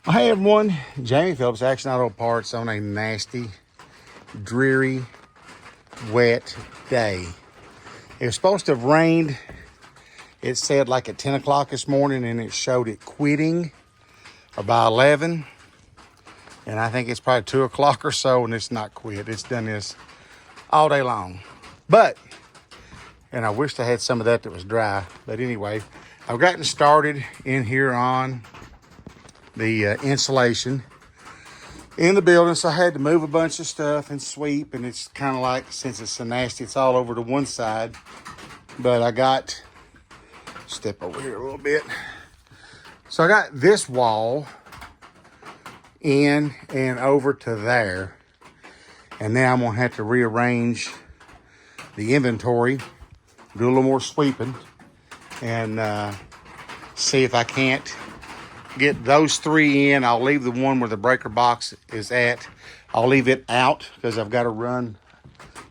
Well, hey everyone, Jamie Phillips, Action Auto Parts on a nasty, dreary, wet day. It was supposed to have rained, it said like at 10 o'clock this morning, and it showed it quitting by 11. And I think it's probably 2 o'clock or so, and it's not quit. It's done this all day long. And I wished I had some of that was dry. But anyway, I've gotten started in here on the insulation in the building, so I had to move a bunch of stuff and sweep, and it's kind of like, since it's so nasty, it's all over to one side. But I got, step over here a little bit. So I got this wall in and over to there, and now I'm gonna have to rearrange the inventory, do a little more sweeping, and see if I can't get those three in. I'll leave the one where the breaker box is at. I'll leave it out because I've got to run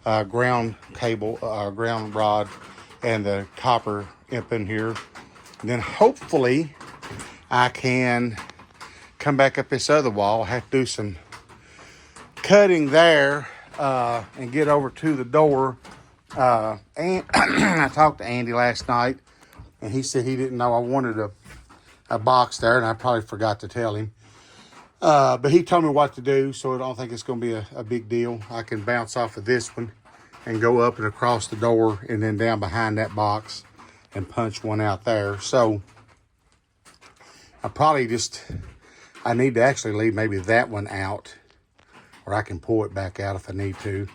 ground cable, ground rod, and the copper up in here. And then hopefully I can come back up this other wall. I have to do some cutting there and get over to the door. And I talked to Andy last night, and he said he didn't know I wanted a box there, and I probably forgot to tell him. But he told me what to do, so I don't think it's going to be a big deal. I can bounce off of this one and go up and across the door and then down behind that box and punch one out there. So I need to actually leave maybe that one out, or I can pull it back out if I need to,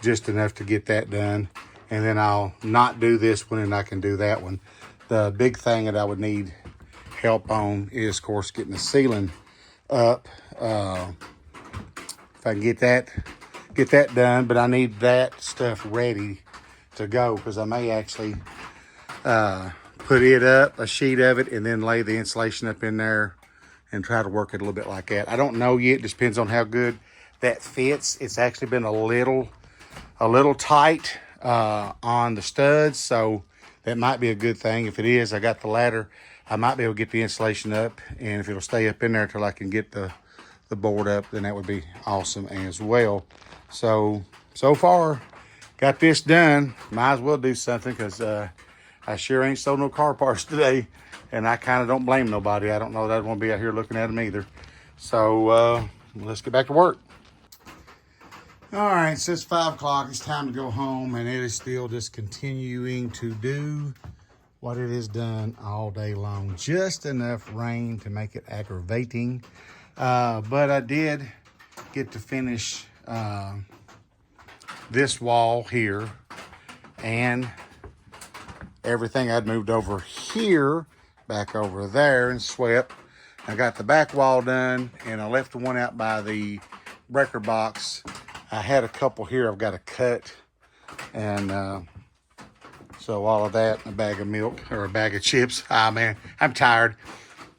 just enough to get that done. And then I'll not do this one and I can do that one. The big thing that I would need help on is, of course, getting the ceiling up. If I can get that done, but I need that stuff ready to go, because I may actually put it up, a sheet of it, and then lay the insulation up in there and try to work it a little bit like that. I don't know yet. It just depends on how good that fits. It's actually been a little tight on the studs, so that might be a good thing. If it is, I got the ladder, I might be able to get the insulation up, and if it'll stay up in there until I can get the board up, then that would be awesome as well. So far, got this done. Might as well do something, because I sure ain't sold no car parts today, and I kind of don't blame nobody. I don't know that I want to be out here looking at them either. So let's get back to work. All right, so it's 5 o'clock. It's time to go home, and it is still just continuing to do what it has done all day long. Just enough rain to make it aggravating. But I did get to finish this wall here, and everything I'd moved over here, back over there, and swept. I got the back wall done, and I left the one out by the breaker box. I had a couple here I've got to cut, and so all of that, and a bag of milk, or a bag of chips. Ah, man, I'm tired.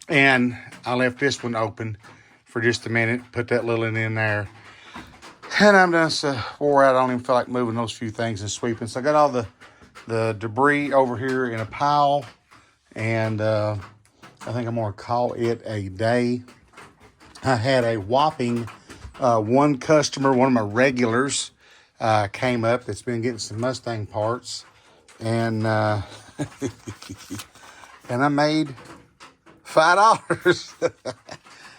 And I left this one open for just a minute, put that little one in there. And I'm done so wore out. I don't even feel like moving those few things and sweeping. So I got all the debris over here in a pile, and I think I'm going to call it a day. I had a whopping one customer, one of my regulars, came up that's been getting some Mustang parts, and and I made $5.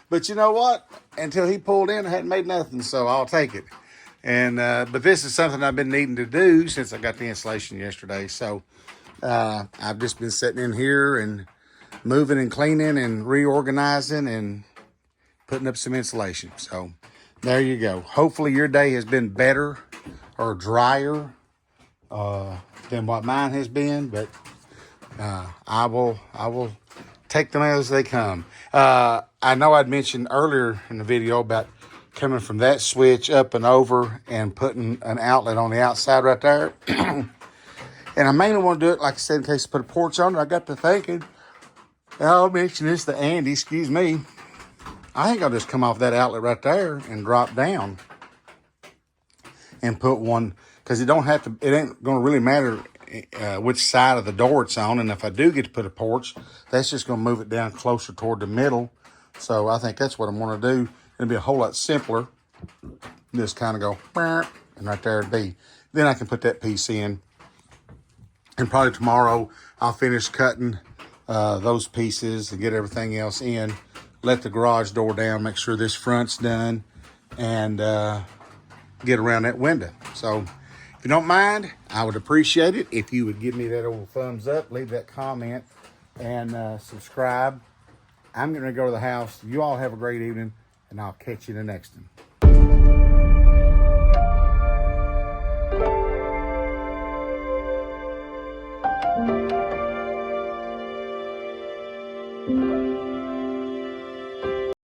But you know what? Until he pulled in, I hadn't made nothing, so I'll take it. And but this is something I've been needing to do since I got the insulation yesterday. So I've just been sitting in here and moving and cleaning and reorganizing and putting up some insulation. So there you go. Hopefully your day has been better or drier than what mine has been, but I will take them as they come. I know I'd mentioned earlier in the video about coming from that switch up and over and putting an outlet on the outside right there. And I mainly want to do it, like I said, in case I put a porch on it. I got to thinking, I'll mention this to Andy, excuse me. I think I'll just come off that outlet right there and drop down and put one, because it ain't going to really matter which side of the door it's on. And if I do get to put a porch, that's just going to move it down closer toward the middle So I think that's what I'm going to do. It'll be a whole lot simpler. Just kind of go, "Burp," and right there it'd be. Then I can put that piece in. And probably tomorrow I'll finish cutting those pieces and get everything else in. Let the garage door down, make sure this front's done, and get around that window. So if you don't mind, I would appreciate it if you would give me that old thumbs up, leave that comment, and subscribe. I'm going to go to the house. You all have a great evening, and I'll catch you in the next one.